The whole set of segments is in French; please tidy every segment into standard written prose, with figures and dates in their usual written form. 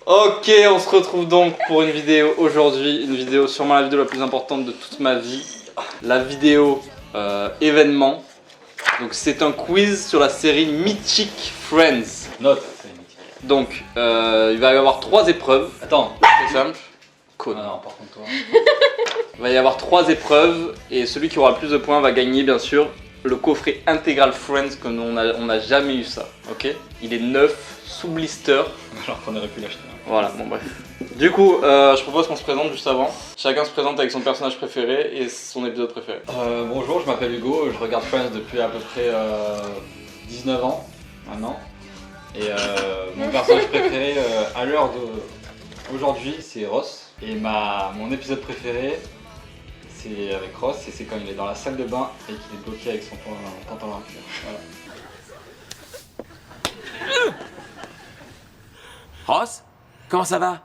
Ok, on se retrouve donc pour une vidéo aujourd'hui, une vidéo sûrement la vidéo la plus importante de toute ma vie, la vidéo événement. Donc c'est un quiz sur la série mythique Friends. Notre série mythique. Donc il va y avoir 3 épreuves. Attends. C'est simple. Code. Ah non, par contre toi. Il va y avoir 3 épreuves et celui qui aura le plus de points va gagner bien sûr le coffret intégral Friends que on n'a jamais eu ça. Ok. Il est neuf, sous blister. Alors qu'on aurait pu l'acheter. Voilà, bon bref. Du coup, je propose qu'on se présente juste avant. Chacun se présente avec son personnage préféré et son épisode préféré. Bonjour, je m'appelle Hugo, je regarde Friends depuis à peu près 19 ans maintenant. Et mon personnage préféré à l'heure d'aujourd'hui c'est Ross. Et mon épisode préféré c'est avec Ross et c'est quand il est dans la salle de bain et qu'il est bloqué avec son pantalon à cuir. Voilà. Ross, comment ça va?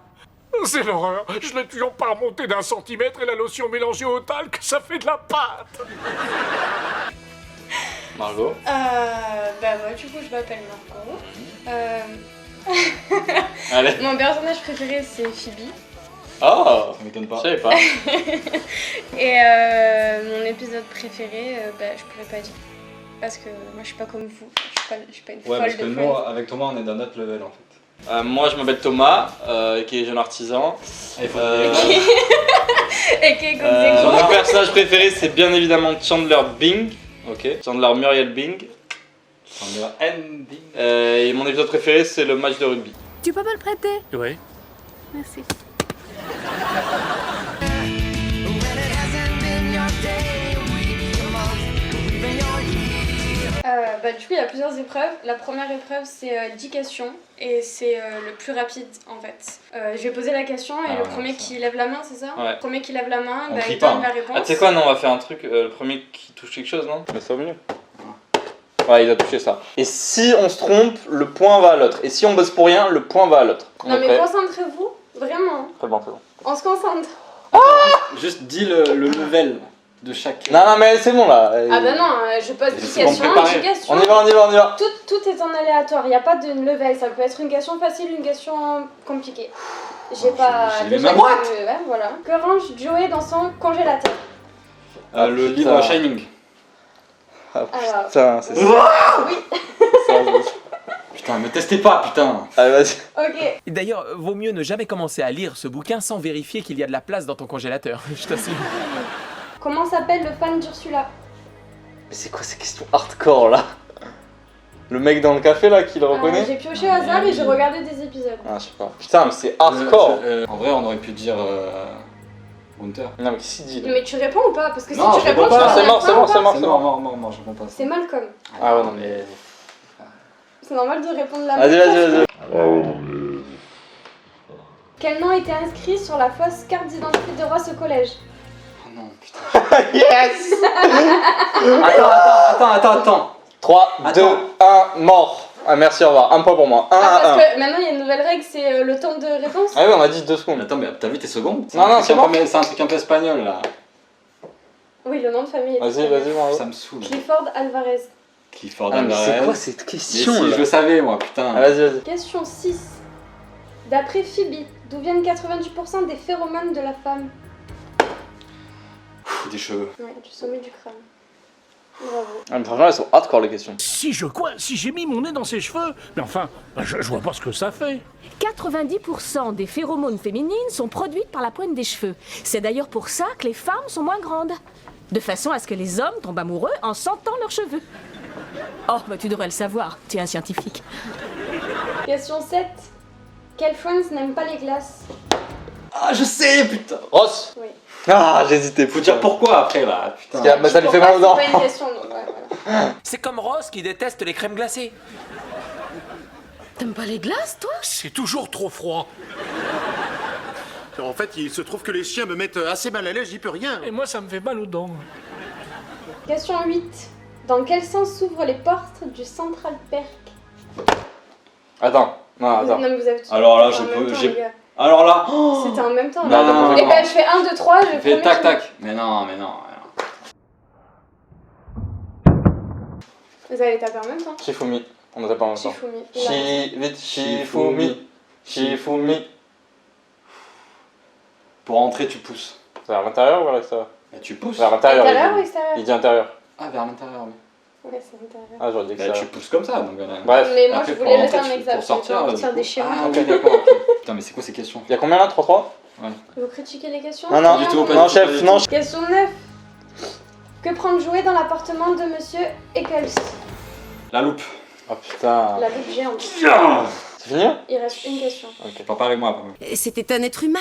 C'est l'horreur. Je l'ai toujours pas remonté d'un centimètre et la lotion mélangée au talc, ça fait de la pâte. Margot. Bah moi du coup je m'appelle Margot. Allez. Mon personnage préféré c'est Phoebe. Oh, Ça m'étonne je pas. savais pas. Et mon épisode préféré, bah je pourrais pas dire. Parce que moi je suis pas comme vous, je suis pas une Ouais, folle parce que de nous, Friends. avec Thomas, on est dans notre level en fait. Moi je m'appelle Thomas, qui est jeune artisan. Ah, il faut Et qui est comme Mon personnage préféré c'est bien évidemment Chandler Bing. Ok. Chandler Muriel Bing. Et mon épisode préféré c'est le match de rugby. Tu peux me le prêter? Oui. Merci. Bah du coup il y a plusieurs épreuves. La première épreuve c'est 10 questions et c'est le plus rapide en fait. Je vais poser la question et le premier qui lève la main, c'est ça? Ouais. Le premier qui lève la main, On bah, crie il pas, donne hein. la réponse. Ah tu sais quoi, non on va faire un truc, le premier qui touche quelque chose, non? Mais ça va mieux. Ouais, il a touché ça. Et si on se trompe, le point va à l'autre. Et si on bosse pour rien, le point va à l'autre. On Non est mais prêt? concentrez-vous, vraiment. Très bon, très bon. On se concentre. Juste dis le level de chaque. Non, non, mais c'est bon là. Ah bah non, je pose 10 c'est bon, questions, préparé. 10 questions. On y va, on y va, on y va. Tout est en aléatoire, il n'y a pas de level, ça peut être une question facile, une question compliquée. J'ai pas... j'ai les déjà mêmes que- ouais, voilà. Que range Joey dans son congélateur? Le livre Shining. Ah Alors. putain, c'est ça. Oui. Putain, me testez pas, putain. Allez, vas-y. Ok. D'ailleurs, vaut mieux ne jamais commencer à lire ce bouquin sans vérifier qu'il y a de la place dans ton congélateur, je t'assure. Comment s'appelle le fan d'Ursula? Mais c'est quoi ces questions hardcore là? Le mec dans le café là qui le reconnaît? J'ai pioché au hasard et j'ai regardé des épisodes. Ah, je sais pas. Putain, mais c'est hardcore. En vrai, on aurait pu dire Gunther. Non, mais qu'est-ce qu'il dit là? Mais tu réponds ou pas? Parce que si Non, tu je réponds, réponds tu pas. vas C'est dire mort, pas c'est ou mort, pas c'est mort. C'est mort, je réponds pas. C'est Malcolm. Ah ouais, non, mais. C'est normal de répondre la Vas-y, même vas-y, chose. vas-y. Quel nom était inscrit sur la fausse carte d'identité de Ross au collège? Oh non, putain. Yes! Attends. 3, 2, Attends. 1, mort. Ah, merci, au revoir. Un point pour moi. 1 Ah, à 1. parce que maintenant il y a une nouvelle règle, c'est le temps de réponse. Ah oui, on a dit 2 secondes. Attends, mais t'as vu tes secondes? Non, non, c'est bon. C'est un truc un peu espagnol là. Oui, le nom de famille est Vas-y, vas-y, Margot. Ça me saoule. Clifford Alvarez. Clifford Ah, mais c'est Alvarez. quoi cette Mais question si, là? je le savais moi, putain. Ah, vas-y, vas-y. Question 6. D'après Phoebe, d'où viennent 90% des phéromones de la femme? Des cheveux. Ouais, du sommet du crâne. Bravo. Ah, mais franchement, elles sont hardcore les questions. Si j'ai mis mon nez dans ses cheveux? Mais enfin, je vois pas ce que ça fait. 90% des phéromones féminines sont produites par la pointe des cheveux. C'est d'ailleurs pour ça que les femmes sont moins grandes. De façon à ce que les hommes tombent amoureux en sentant leurs cheveux. Oh, bah tu devrais le savoir, tu es un scientifique. Question 7. Quel Friends n'aime pas les glaces? Ah, je sais, putain. Ross. Oui. Ah, j'hésitais. Faut dire pourquoi après là, putain. Parce que bah, ça lui fait mal aux dents. C'est pas une question, donc ouais, voilà. C'est comme Ross qui déteste les crèmes glacées. T'aimes pas les glaces, toi? C'est toujours trop froid. En fait, il se trouve que les chiens me mettent assez mal à l'aise, j'y peux rien. Et moi, ça me fait mal aux dents. Question 8. Dans quel sens s'ouvrent les portes du Central Perk? Attends, non, attends. Non, mais vous avez tout Alors là, fait en même temps, les gars. Alors là, C'était en même temps. Non, non, Et non. ben je fais 1, 2, 3, je fais premier tac qui- tac. Mais non. Vous allez taper en même temps. Shifumi. On n'attend pas en même temps. Shifumi. Vite, Shifumi. Shifumi. Pour rentrer, tu pousses. C'est vers l'intérieur ou vers l'extérieur? Bah, tu pousses. Vers l'intérieur. Intérieur ou il dit. extérieur? Il dit intérieur. Ah, vers l'intérieur, oui. Ouais, c'est intérieur. Ah, j'aurais dit Bah, extérieur. tu pousses comme ça, donc. Bref. Mais moi Après, je pour voulais le rentrer, terme exact. pour sortir, pour faire du des coup. schémas. Ah, ok, d'accord. Ok. Putain, mais c'est quoi ces questions? Il y a combien là? 3-3? Vous critiquez les questions? Non, non, du tout, pas non, du tout, chef, pas du non. tout. Question 9. Que prendre jouer dans l'appartement de monsieur Eccles? La loupe. Oh putain. La loupe géante. C'est fini? Il reste une question. Ok. Parle pas avec moi, après. C'était un être humain.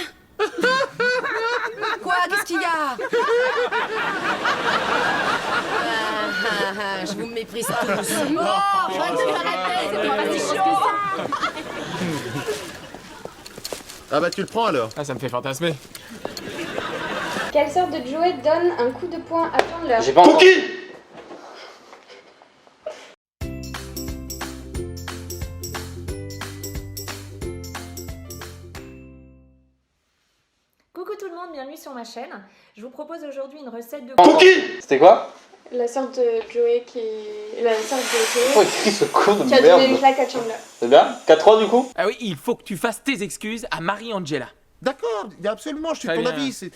Quoi? Qu'est-ce qu'il y a? Je vous méprise tous. Oh, arrête de m'arrêter, c'est pas si chaud. Ah bah tu le prends alors. Ah, ça me fait fantasmer. Quelle sorte de jouet donne un coup de poing à Chandler? J'ai pas entendu. Coucou tout le monde, bienvenue sur ma chaîne. Je vous propose aujourd'hui une recette de C'était quoi? La sorte de Joey qui. La sorte de Pourquoi Joey écrit ce con de qui a donné une merde? claque à Chandler. C'est bien? 4-3 du coup? Ah oui, il faut que tu fasses tes excuses à Marie-Angela. D'accord, absolument, je suis de Très ton bien. avis.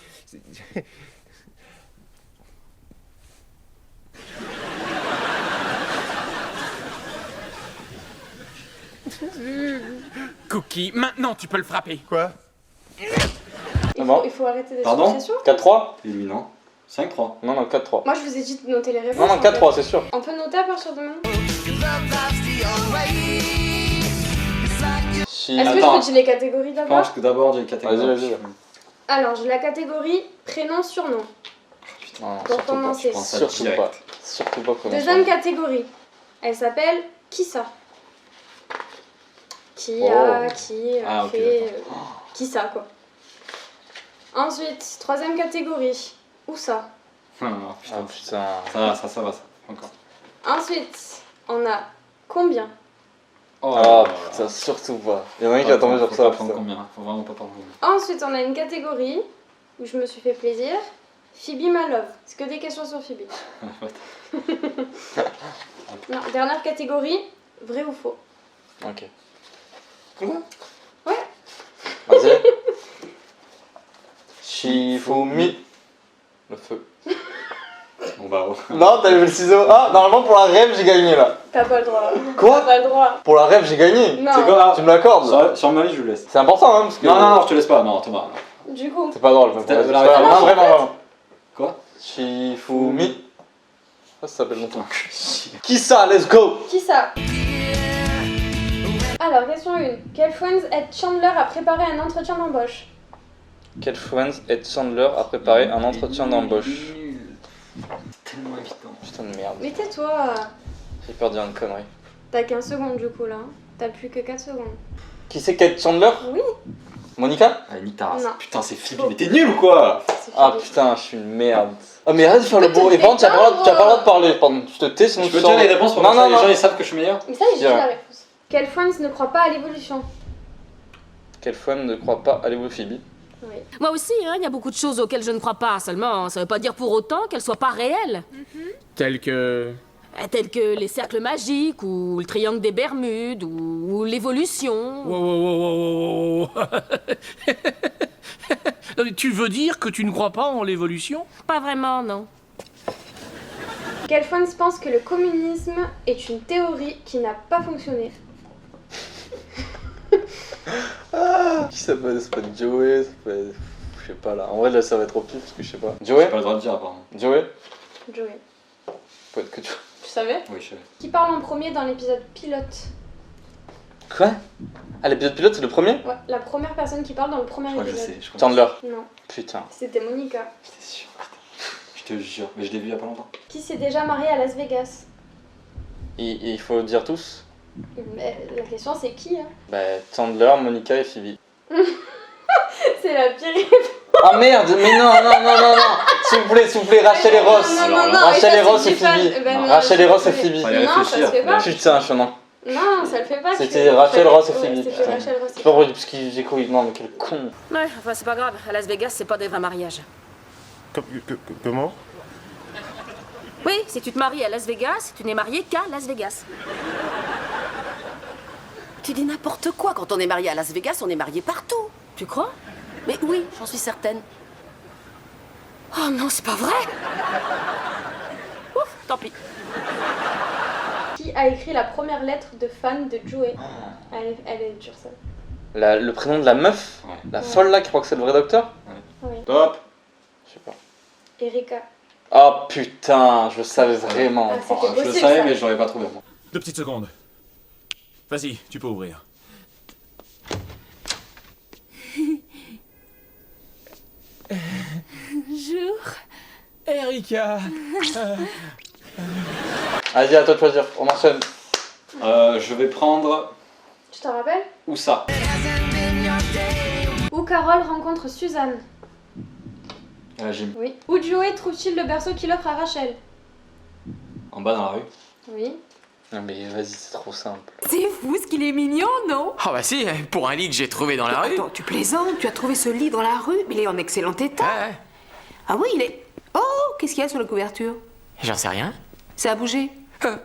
Cookie, maintenant tu peux le frapper. Quoi? Bon. Il faut arrêter d'être Pardon pression. 4-3? C'est lui, non? 5-3. Non, non, 4-3. Moi je vous ai dit de noter les réponses. Non, non, en fait. 4-3, c'est sûr. On peut noter à partir de maintenant. Si. Est-ce que je Attends. peux dire les catégories Je d'abord? pense que d'abord, j'ai une catégorie. Vas-y. Alors j'ai la catégorie prénom surnom. Non, non, Pour surtout pas. commencer. prends ça Surtout direct. pas. Surtout pas pour Deuxième catégorie. Elle s'appelle Qui ça? Qui Oh. a, qui a Ah, ok, fait. Qui ça quoi. Ensuite, troisième catégorie. Où ça? Ah, Ah putain. putain. Ça va, ça. Encore. Ensuite, on a combien? Oh putain, surtout pas. Il y en a un qui va tomber sur Faut ça. pas prendre putain. combien? Faut vraiment pas prendre combien. Ensuite, on a une catégorie où je me suis fait plaisir. Phoebe my love. C'est que des questions sur Phoebe. Non, dernière catégorie, vrai ou faux. Ok. Ouais. Vas-y. Shifumi. Le feu. On va. Non, t'as levé le ciseau. Ah, normalement pour la rêve, j'ai gagné là. T'as pas le droit. Quoi? T'as pas le droit. Pour la rêve, j'ai gagné. Non. C'est quoi? Tu me l'accordes? Sur ma vie, je le laisse. C'est important, hein, parce que. Non, je te laisse pas. Non, Thomas. Du coup, C'est pas drôle, mais T'as- c'est la pas grave. réponse, Non, vraiment. Quoi? Shifumi. Ça s'appelle mon truc. Qui ça? Let's go! qui ça? Alors, question 1. Quel Friends aide Chandler à préparer un entretien d'embauche? Quel Friends aide Chandler à préparer un entretien d'embauche? C'est tellement évident. Putain de merde. Mais tais-toi. J'ai peur de dire une connerie. T'as 15 secondes du coup là. T'as plus que 4 secondes. Qui c'est qu'aide Chandler? Oui. Monica? Allez, nique ta race. Non. Putain, c'est Phoebe. Mais t'es nul ou quoi? C'est Ah fini. putain, je suis une merde. Ah mais arrête de faire le beau. Et par contre, tu as pas le droit- tu as pas le droit de parler. Pardon, tu te tais sinon Je peux tu te dire sors. les réponses pour Non, que ça, non, les non. gens ils savent que je suis meilleur? Mais ça, j'ai dit Tiens. la réponse. Quel Friends ne croit pas à l'évolution? Quel fan ne croit pas à l'évo Phoebe? Oui. Moi aussi, hein, il y a beaucoup de choses auxquelles je ne crois pas. Seulement, ça veut pas dire pour autant qu'elles soient pas réelles. Tel que... Telles que les cercles magiques, ou le triangle des Bermudes, ou l'évolution. Wow. Non, mais tu veux dire que tu ne crois pas en l'évolution? Pas vraiment, non. Quel Friends pense que le communisme est une théorie qui n'a pas fonctionné? Qui ça peut être Joey, ça peut être... Je sais pas là. En vrai là ça va être au pif parce que je sais pas. J'ai Joey? pas le droit de dire apparemment. Joey? Joey. Peut être que tu... Tu savais? Oui, je sais. Qui parle en premier dans l'épisode pilote? Quoi? Ah l'épisode pilote c'est le premier? Ouais, la première personne qui parle dans le premier Je crois que je épisode. sais. Je crois que Chandler. Non, Putain. c'était Monica. j'étais sûr. Je te jure. Mais je l'ai vu il y a pas longtemps. Qui s'est déjà marié à Las Vegas? Il faut le dire tous? Mais la question c'est qui hein? Bah Chandler, Monica et Phoebe. C'est la pire. Ah merde, mais non. S'il vous plaît, Rachel et Ross. Non, Rachel et ça, Ross c'est et différent. Phoebe. Ben non, Rachel et Ross et c'est- Phoebe. Fallait Non, ça réfléchir. se fait pas. Putain, je suis un... Non, ça le fait pas. C'était Rachel, Ross et Ouais, Phoebe. C'était Putain. Rachel, Ross et C'est pas Phoebe. vrai, parce que j'ai cru... Non, mais quel con. Ouais, enfin, c'est pas grave. À Las Vegas, c'est pas des vrais mariages. Comment? Oui, si tu te maries à Las Vegas, tu n'es marié qu'à Las Vegas. Tu dis n'importe quoi. Quand on est marié à Las Vegas, on est marié partout. Tu crois? Mais oui, j'en suis certaine. Oh non, c'est pas vrai. Ouf, tant pis. Qui a écrit la première lettre de fan de Joey? Elle est dure, ça. Le prénom de la meuf? Ouais. La folle là qui croit que c'est le vrai docteur? Oui. Top. Je sais pas. Erika. Oh putain, je le savais vraiment. Ah, c'était Je le possible, savais, ça. mais je l'aurais pas trouvé. Moi. 2 petites secondes. Vas-y, tu peux ouvrir. Bonjour. Erika. Vas-y, à toi de choisir, on enchaîne. Je vais prendre Tu t'en rappelles? où ça? Où Carole rencontre Suzanne? À la gym. Oui. Où Joey trouve-t-il le berceau qu'il offre à Rachel? En bas dans la rue. Oui. Non mais vas-y, c'est trop simple. C'est fou ce qu'il est mignon, non? Ah bah si, pour un lit que j'ai trouvé dans la rue. Attends, tu plaisantes? Tu as trouvé ce lit dans la rue? Mais il est en excellent état. Ouais, Ah oui, il est... Oh, qu'est-ce qu'il y a sur la couverture? j'en sais rien. Ça a bougé. Ah,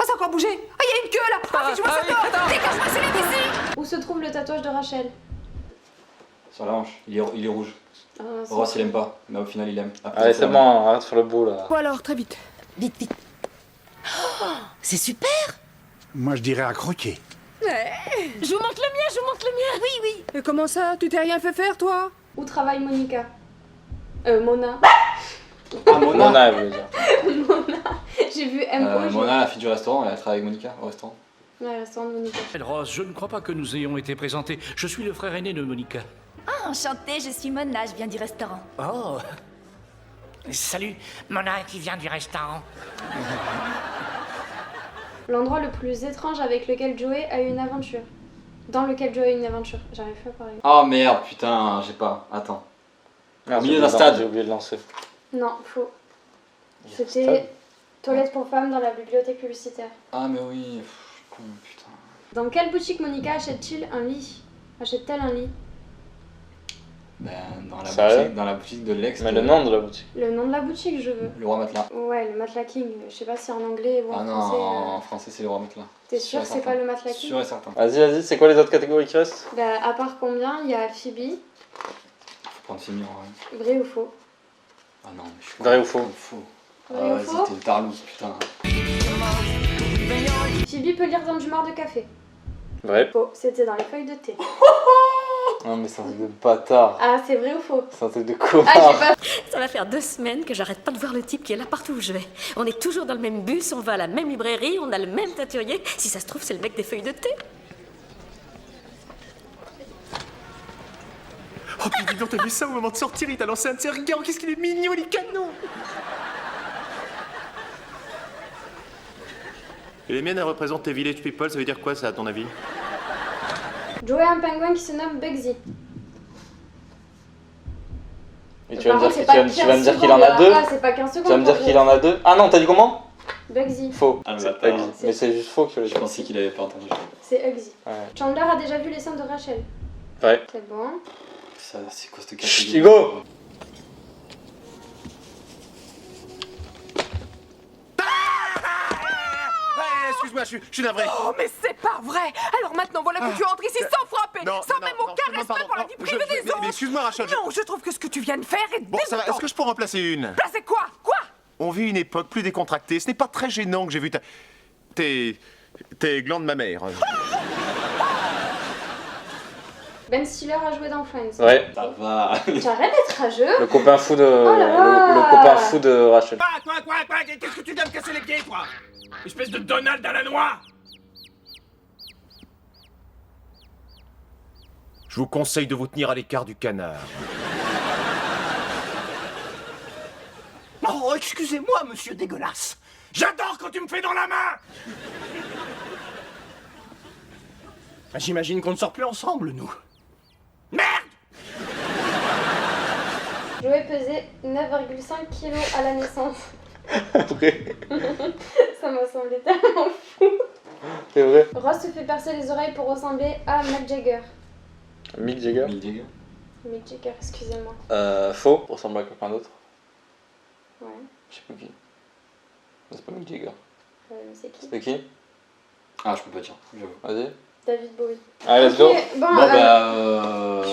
ça a encore bougé. Ah, il y a une queue là. Ah, fais-moi ça dehors. Dégage-moi ce lit d'ici. Où se trouve le tatouage de Rachel? Sur la hanche. Il est rouge. Ah, c'est- Ross il aime pas, mais au final il aime. Après, Allez, il c'est faut- bon, arrête de faire le beau là. Bon alors, très vite. Vite, vite. Oh, c'est super. Moi, je dirais à croquer. Je vous montre le mien, je vous montre le mien. Oui, oui. Et comment ça? Tu t'es rien fait faire, toi? Où travaille Monica? Mona. Ah, Mona. Mona, elle voulait dire. J'ai vu M.O. Mona, la fille du restaurant, elle travaille avec Monica au restaurant. Ouais, restaurant de Monica. Rose, je ne crois pas que nous ayons été présentés. Je suis le frère aîné de Monica. Ah, enchantée, je suis Mona, je viens du restaurant. Oh. Salut, Mona qui vient du restaurant. L'endroit le plus étrange avec lequel Joey a eu une aventure. Dans lequel Joey a eu une aventure. J'arrive pas à parler. Oh merde, putain, j'ai pas. Attends. Merde, Au milieu j'ai d'un oublié de- stade. J'ai oublié de lancer. Non, faux. Stade. C'était toilette pour femmes dans la bibliothèque publicitaire. Ah mais oui, con, putain. Dans quelle boutique Monica achète-t-il un lit? Achète-t-elle un lit? Ben Sérieux dans la boutique de l'ex. Mais de- le nom de la boutique. Le nom de la boutique, je veux. Le roi matelas. Ouais, le Matelas King. Je sais pas si en anglais ou en Ah non, français. en français c'est le roi matelas. T'es sûr que c'est pas le Matelas King? Sûr et certain. Vas-y, c'est quoi les autres catégories qui restent? Bah, à part combien, il y a Phoebe. Faut prendre Fimi en vrai. Vrai ou faux? Ah non, mais je suis Vrai ou faux? Faux. Vrai Ah ou vas-y, faux? t'es une tarlouse, putain. Phoebe peut lire dans du marc de café. Vrai. Faux, c'était dans les feuilles de thé. Non mais c'est un truc de bâtard. Ah, c'est vrai ou faux? C'est un truc de Ah, connard. j'ai pas. Ça va faire 2 semaines que j'arrête pas de voir le type qui est là partout où je vais. On est toujours dans le même bus, on va à la même librairie, on a le même teinturier. Si ça se trouve, c'est le mec des feuilles de thé. Oh, puis dis donc, t'as vu ça au moment de sortir, il t'a lancé un de ses regards. Qu'est-ce qu'il est mignon, il est canon. Et les miennes, elles représentent tes village people, ça veut dire quoi ça, à ton avis? Joey a un pingouin qui se nomme Bugsy. Et tu vas me Par dire, contre, c'est pas tu vas me 15 dire qu'il en a secondes, deux? Ah, c'est pas 15 secondes. Tu vas me dire pour qu'il en a deux? Ah non, t'as dit comment? Bugsy. Faux. Ah, le C'est bâtard. Bugsy. Mais c'est juste faux que tu Je pensais qu'il avait pas entendu. C'est Bugsy. Ouais. Chandler a déjà vu les seins de Rachel. Ouais. C'est bon. Ça, c'est quoi cette Chut, catégorie? Hugo! Excuse-moi, je suis navré. Oh, mais c'est pas vrai. Alors maintenant, voilà que tu entres ici sans frapper, Non, sans non, même non, aucun non, respect pardon, pour la non, vie privée des mais autres. excuse-moi, Rachel. Non, je trouve que ce que tu viens de faire est Bon, ça va, est-ce que je peux en remplacer une? Placez quoi? Quoi? On vit une époque plus décontractée. Ce n'est pas très gênant que j'ai vu tes glandes mammaires. Ben Stiller a joué dans Friends. Ouais. Ça va. J'arrête d'être rageux. Le copain fou de. là là. Le copain fou de Rachel. Quoi, qu'est-ce que tu viens de casser les pieds, toi? Espèce de Donald à la noix. Je vous conseille de vous tenir à l'écart du canard. Oh, excusez-moi, monsieur dégueulasse. J'adore quand tu me fais dans la main. J'imagine qu'on ne sort plus ensemble, nous. Merde. Joey pesait 9,5 kilos à la naissance. Vrai. Ça m'a semblé tellement fou. C'est vrai. Ross se fait percer les oreilles pour ressembler à Mick Jagger. Mick Jagger. Mick Jagger, excusez-moi. Faux. Ressemble à quelqu'un d'autre. Ouais. Je sais pas qui. C'est pas Mick Jagger. C'est qui? C'est qui? Ah, je peux pas dire, j'avoue. Vas-y. David Bowie. Allez, let's go. Ok, bon,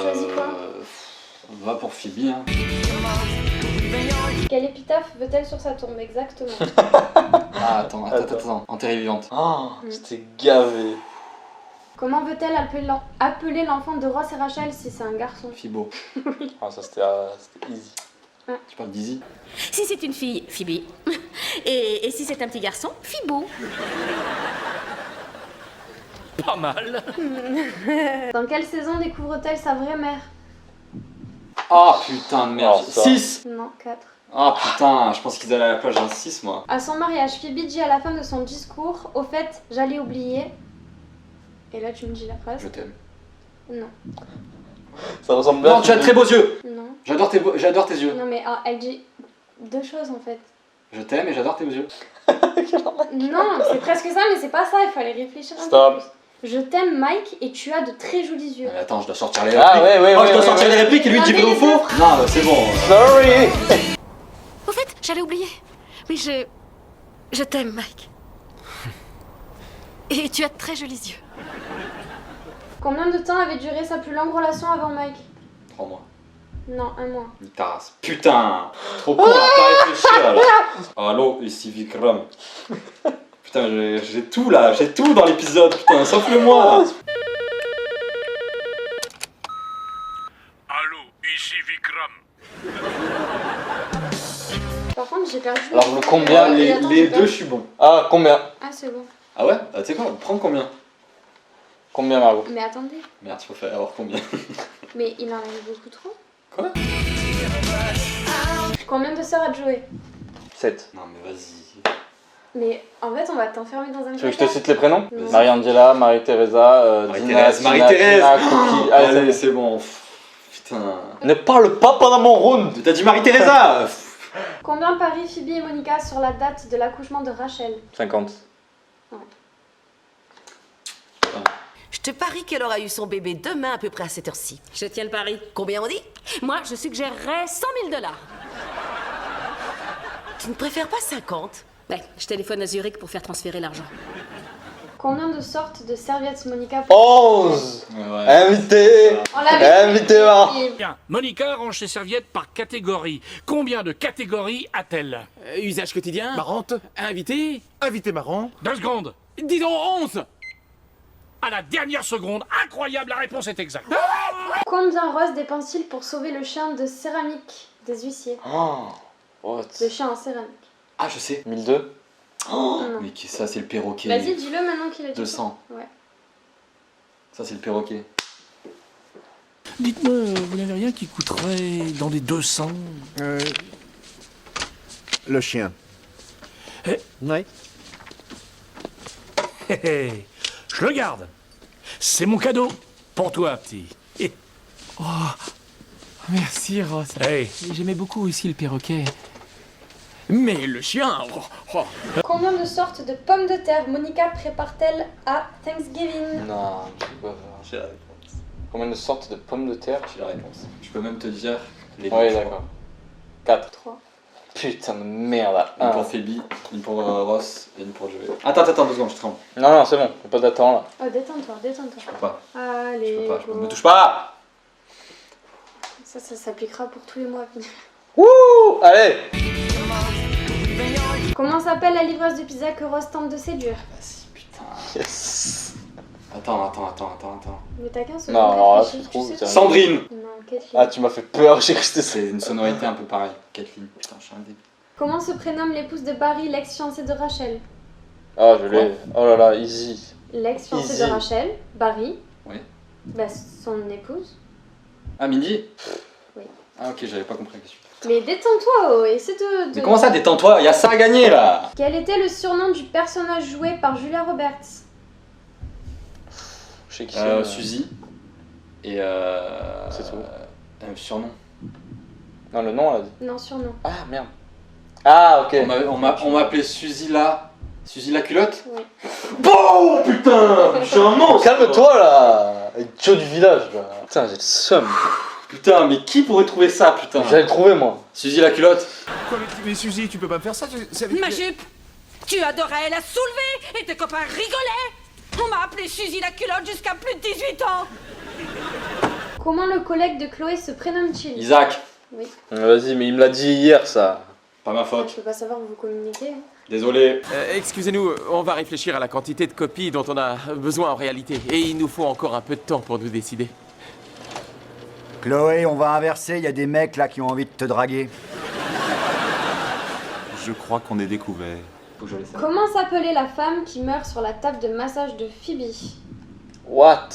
choisis quoi On va pour Phoebe. Hein. Quelle épitaphe veut-elle sur sa tombe exactement? Ah, attends. Enterrée vivante. Oh, j'étais gavé. Comment veut-elle appeler l'enfant de Ross et Rachel si c'est un garçon? Fibo. Ah, ça c'était easy. Tu parles d'Izzy? Si c'est une fille, Phoebe. Et si c'est un petit garçon, Fibou. Pas mal. Dans quelle saison découvre-t-elle sa vraie mère? Ah putain de merde. Oh, ça. 6. Non, 4. Ah putain, je pense qu'ils allaient à la plage d'un 6 moi. À son mariage, Phoebe dit à la fin de son discours, au fait, j'allais oublier. Et là, tu me dis la phrase. Je t'aime. Non. Ça ressemble bien. Non, tu as de très beaux yeux. Non. J'adore tes yeux. Non, mais elle dit deux choses en fait. Je t'aime et j'adore tes yeux. Non, c'est presque ça, mais c'est pas ça, il fallait réfléchir un Stop. peu plus. Je t'aime, Mike, et tu as de très jolis yeux. Mais attends, je dois sortir les répliques. Ah ouais, je dois sortir les répliques et lui dire vrai ou faux. Non, c'est bon. Sorry. Au fait, j'allais oublier. Oui, je t'aime, Mike. Et tu as de très jolis yeux. Combien de temps avait duré sa plus longue relation avant Mike? 3 mois. Non, 1 mois. Une tasse. Putain. Trop con là, t'as réfléchi là. Allô, ici Vikram. Putain, j'ai tout là, j'ai tout dans l'épisode, putain, sauf le moi là. Allô, ici Vikram. Par contre, j'ai perdu. Alors, le combien Et Les attends, j'ai deux, perdu. je suis bon. Ah, combien? Ah, c'est bon. Ah ouais? Tu sais quoi? Prends combien? Combien, Margot? Mais attendez. Merde, tu préfères avoir combien? Mais il en avait beaucoup trop. Quoi? Combien de sœurs a Joey? 7. Non mais vas-y. Mais en fait, on va t'enfermer dans un Tu veux que je te placard. cite les prénoms? Non. Marie-Angela, Marie-Thérèse, Marie-Thérèse, Dina, Marie-Thérèse. Dina, Cookie. Allez, c'est bon. Putain. Ne parle pas pendant mon round. T'as dit Marie-Thérèse. Combien parient Phoebe et Monica sur la date de l'accouchement de Rachel? 50. Je te parie qu'elle aura eu son bébé demain à peu près à cette heure-ci. Je tiens le pari. Combien on dit? Moi, je suggérerais 100 000 $. Tu ne préfères pas 50? Ouais, je téléphone à Zurich pour faire transférer l'argent. Combien de sortes de serviettes Monica 11. Ouais. Invité. On l'avait Invité, Mar. Bien, Monica range ses serviettes par catégorie. Combien de catégories a-t-elle? Usage quotidien. Marrante. Invité. Invité marrant. 2 secondes. Disons 11. À la dernière seconde, incroyable, la réponse est exacte. Combien Ross dépense-t-il pour sauver le chien de céramique des huissiers? Oh. What? Le chien en céramique. Ah je sais. 1002. Oh, Non. mais ça c'est le perroquet. Vas-y, dis-le maintenant qu'il a dit. 200. Ouais. Ça c'est le perroquet. Dites-moi, vous n'avez rien qui coûterait dans les 200? Le chien. Eh. Ouais. Hé hé, je le garde. C'est mon cadeau pour toi, petit. Merci, Ross. Hey. J'aimais beaucoup aussi le perroquet. Mais le chien. Combien de sortes de pommes de terre Monica prépare-t-elle à Thanksgiving? Non, je sais pas. J'ai la réponse. Combien de sortes de pommes de terre? J'ai la réponse. Je peux même te dire les Oui, deux, d'accord. 4. 3. Putain de merde. Une 1. pour Phoebe, une pour Ross et une pour Joey. Attends, 2 secondes, je tremble. Non, non, c'est bon. Y'a pas d'attente là. Oh, détends-toi, détends-toi. Je peux pas. Allez, Je peux pas. go. Me touche pas. Ça s'appliquera pour tous les mois à venir. Wouh! Allez! Comment s'appelle la livreuse de pizza que Ross tente de séduire? Vas-y, putain. Yes! Attends. Mais t'as qu'un seul Non, alors là, réfléchis, tu trouves, sais tiens. pas. Sandrine. Non, Kathleen. Ah, tu m'as fait peur, j'ai cru que c'était ça. C'est une sonorité un peu pareille. Kathleen. Putain, je suis un débile. Comment se prénomme l'épouse de Barry, l'ex-fiancé de Rachel? Ah, je l'ai. Oh là là, easy. L'ex-fiancé Easy. de Rachel, Barry. Oui. Bah, son épouse. Ah, Mindy. Oui. Ah, ok, j'avais pas compris la question. Mais détends-toi, oh, essaie de... Mais comment ça, détends-toi? Y'a ça à gagner là. Quel était le surnom du personnage joué par Julia Roberts? Je sais qui c'est. Suzy. Et C'est tout. un surnom. Non, le nom, elle a dit. Non, surnom. Ah, merde. Ah, ok. On m'a appelé Suzy la... Suzy la culotte. Oui. Bon, putain. Je suis un monstre. Calme-toi là! Joe du village là. Putain, j'ai le seum. Putain, mais qui pourrait trouver ça, putain? J'allais le trouver moi. Suzy la culotte. Quoi, mais Suzy, tu peux pas me faire ça. Ma jupe! Tu adorais la soulever et tes copains rigolaient! On m'a appelé Suzy la culotte jusqu'à plus de 18 ans. Comment le collègue de Chloé se prénomme-t-il? Isaac. Oui. Vas-y, mais il me l'a dit hier, ça. Pas ma Je faute. peux pas savoir où vous communiquez. Désolé. Excusez-nous, on va réfléchir à la quantité de copies dont on a besoin en réalité. Et il nous faut encore un peu de temps pour nous décider. Chloé, on va inverser, il y a des mecs là qui ont envie de te draguer. Je crois qu'on est découvert. Faut que je laisse ça. Comment s'appelait la femme qui meurt sur la table de massage de Phoebe? What?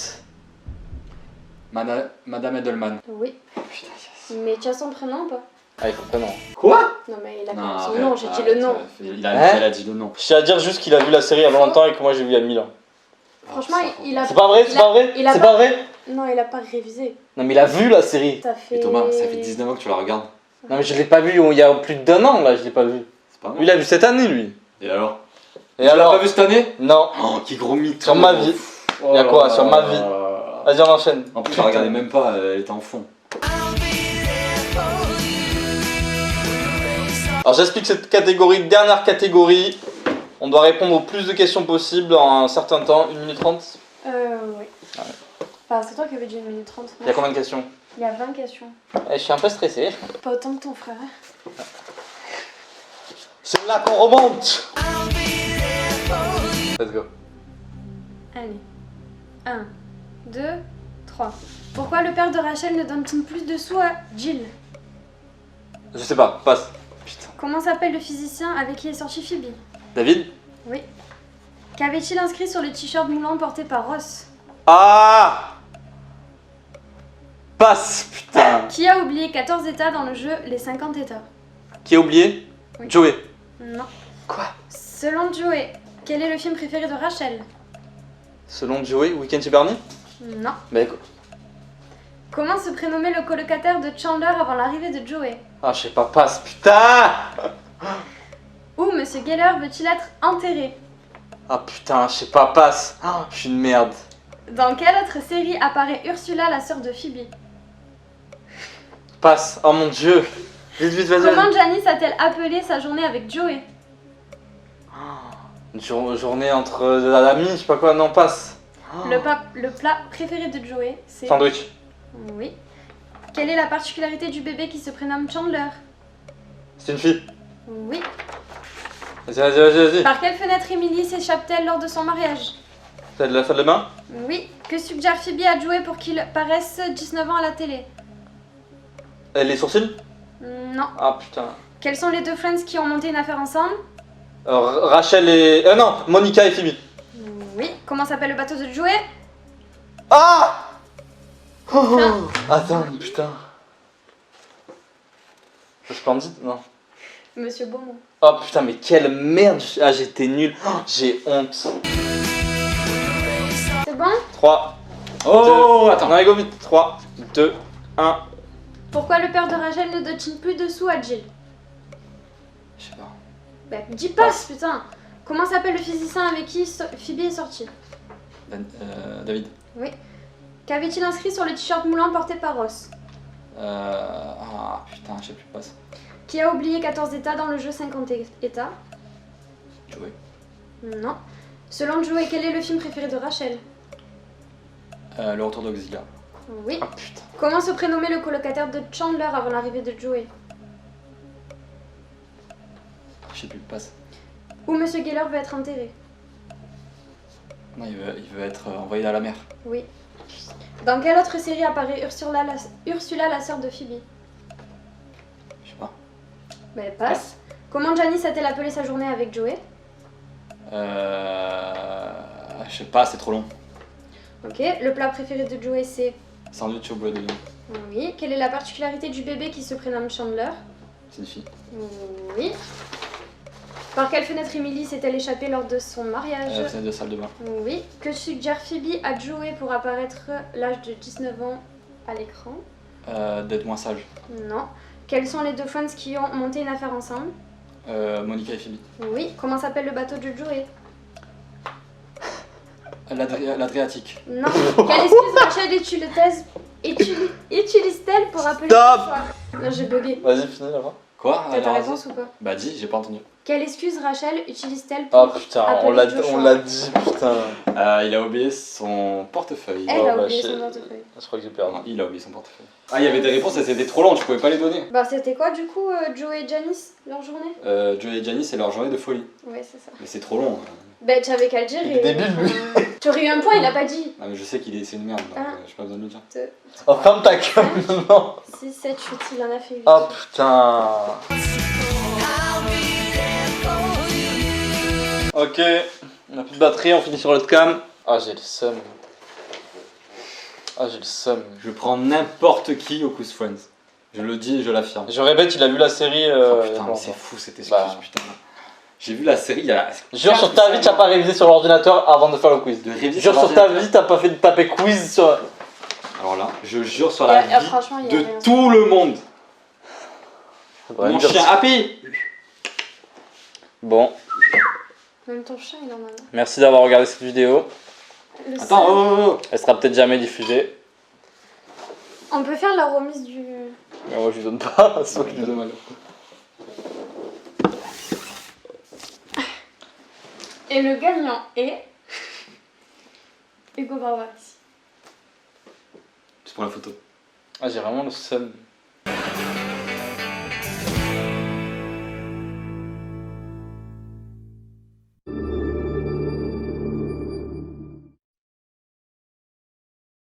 Madame Edelman. Oui. Putain, yes. Mais tu as son prénom ou pas? Ah, il faut pas non. Quoi? Non mais il a Non, pas son arrête, nom, j'ai dit arrête, le nom. Elle Hein a dit le nom. Je tiens à dire juste qu'il a vu la série il y a longtemps et que moi j'ai vu il y a 1000 ans. Franchement, il a... C'est pas vrai? C'est pas vrai? il a C'est pas- pas vrai? Non, il a pas révisé. Non, mais il a vu la série. Ça fait... Et Thomas, ça fait 19 ans que tu la regardes. Non, mais je l'ai pas vu il y a plus d'1 an là, je l'ai pas vu. C'est pas Lui, vrai. il a vu cette année, lui. Et alors? Et Tu l'as alors? pas vu cette année? Non. Oh, qui gros mytho. Sur ma vie. Il y a quoi? Sur ma vie. Vas-y, on enchaîne. En plus, je la regardais même pas, elle était en fond. Alors j'explique cette catégorie, dernière catégorie. On doit répondre au plus de questions possibles en un certain temps, 1 minute 30. Oui. Ouais. Enfin, c'est toi qui avais dit 1 minute 30. Il y a combien de questions? Il y a 20 questions. Je suis un peu stressé. Pas autant que ton frère. C'est là qu'on remonte. Let's go. Allez. 1, 2, 3. Pourquoi le père de Rachel ne donne-t-il plus de sous à Jill? Je sais pas, passe. Putain. Comment s'appelle le physicien avec qui est sorti Phoebe? David? Oui. Qu'avait-il inscrit sur le t-shirt moulant porté par Ross? Ah! Passe, putain. Qui a oublié 14 états dans le jeu Les 50 états? Qui a oublié? Oui. Joey. Non. Quoi? Selon Joey, quel est le film préféré de Rachel? Selon Joey, Weekend chez Bernie? Non. Bah écoute. Comment se prénommait le colocataire de Chandler avant l'arrivée de Joey? Ah, je sais pas, passe, putain! Où Monsieur Geller veut-il être enterré? Ah putain, je sais pas, passe. Ah, je suis une merde. Dans quelle autre série apparaît Ursula, la sœur de Phoebe? Passe. Oh mon dieu. Vite, vite, vas-y. Comment Janice a-t-elle appelé sa journée avec Joey? Une journée entre amis, je sais pas quoi, non, passe. Le plat préféré de Joey, c'est... Sandwich. Oui. Quelle est la particularité du bébé qui se prénomme Chandler? C'est une fille. Oui. Vas-y, vas-y, vas-y, vas-y. Par quelle fenêtre Emily s'échappe-t-elle lors de son mariage? T'as de la salle de bain? Oui. Que suggère Phoebe à Joey pour qu'il paraisse 19 ans à la télé? Les sourcils? Non. Ah putain. Quels sont les deux friends qui ont monté une affaire ensemble? Rachel et... non, Monica et Phoebe. Oui. Comment s'appelle le bateau de Joey? Ah! Attends, putain. C'est Splendide? Non. Monsieur Beaumont. Oh putain, mais quelle merde. Ah, j'étais nul. Oh, j'ai honte. C'est bon? 3. Oh, 2. attends. Non, go vite. 3, 2, 1. Pourquoi le père de Rachel ne donne-t-il plus de sous à Jill? Je sais pas. Bah, dis passe, putain. Comment s'appelle le physicien avec qui Phoebe est sortie? David. Oui. Qu'avait-il inscrit sur le t-shirt moulant porté par Ross? Ah putain, je sais plus pas ça. Qui a oublié 14 états dans le jeu 50 états? Joey. Non. Selon Joey, quel est le film préféré de Rachel? Le retour d'Auxilia. Oui. Ah putain. Comment se prénommait le colocataire de Chandler avant l'arrivée de Joey? Je sais plus, passe. Où Monsieur Geller veut être enterré? Non, il veut être envoyé à la mer. Oui. Dans quelle autre série apparaît Ursula, la sœur de Phoebe? Je sais pas. Bah, elle passe. Comment Janice a-t-elle appelé sa journée avec Joey? Je sais pas, c'est trop long. Ok. Le plat préféré de Joey, c'est... Sandwich au bois de lion. Oui. Quelle est la particularité du bébé qui se prénomme Chandler? C'est une fille. Oui. Par quelle fenêtre Emily s'est-elle échappée lors de son mariage? Fenêtre de salle de bain. Oui. Que suggère Phoebe à Joey pour apparaître l'âge de 19 ans à l'écran? D'être moins sage. Non. Quels sont les deux friends qui ont monté une affaire ensemble? Monica et Phoebe. Oui. Comment s'appelle le bateau de Joey? L'Adriatique. Non. Quelle excuse Rachel utilise-t-elle pour appeler Stop. son choix? Non, j'ai bugué. Vas-y, finis là-bas. Quoi? T'as ta Alors, réponse ou pas? Bah dis, j'ai pas entendu. Quelle excuse Rachel utilise-t-elle pour Ah putain, appeler on Joshua? l'a dit, putain. Il a oublié son portefeuille. Elle Oh, a bah, oublié je- son portefeuille. Je crois que j'ai perdu. Non, il a oublié son portefeuille. Ah, il y avait des réponses et c'était trop long, tu pouvais pas les donner. Bah c'était quoi du coup Joe et Janice, leur journée? Joe et Janice, c'est leur journée de folie. Ouais c'est ça. Mais c'est trop long. Bah t'avais qu'à le dire Il est débile, lui. Tu aurais eu un point, il a pas dit. Ah, mais je sais c'est une merde, donc Ah. j'ai pas besoin de le dire. Oh, ferme ta gueule, non. 6, 7, 8, il en a fait 8. Oh putain. Ok, on a plus de batterie, on finit sur l'autre cam. Ah j'ai le seum. Ah j'ai le seum. Je prends n'importe qui au Quiz Friends. Je le dis et je l'affirme. Je répète, il a vu la série. Oh putain, mais c'est fou cette excuse, Bah. putain. J'ai vu la série il y a. Jure sur ta vie, t'as pas révisé sur l'ordinateur avant de faire le quiz. De réviser Jure sur sur ta l'ordinateur. vie, t'as pas fait de taper quiz sur. Alors là, je jure sur la vie franchement, il y a de rien. tout le monde. Ouais, Mon dire- chien Happy. Bon, Même ton chat il en a un. merci d'avoir regardé cette vidéo. Le Attends, seul. oh. Elle sera peut-être jamais diffusée. On peut faire la remise du... Mais moi je lui donne pas, sauf que je lui donne. Dommage. Et le gagnant est... Hugo Barbares. C'est pour la photo. Ah j'ai vraiment le seum.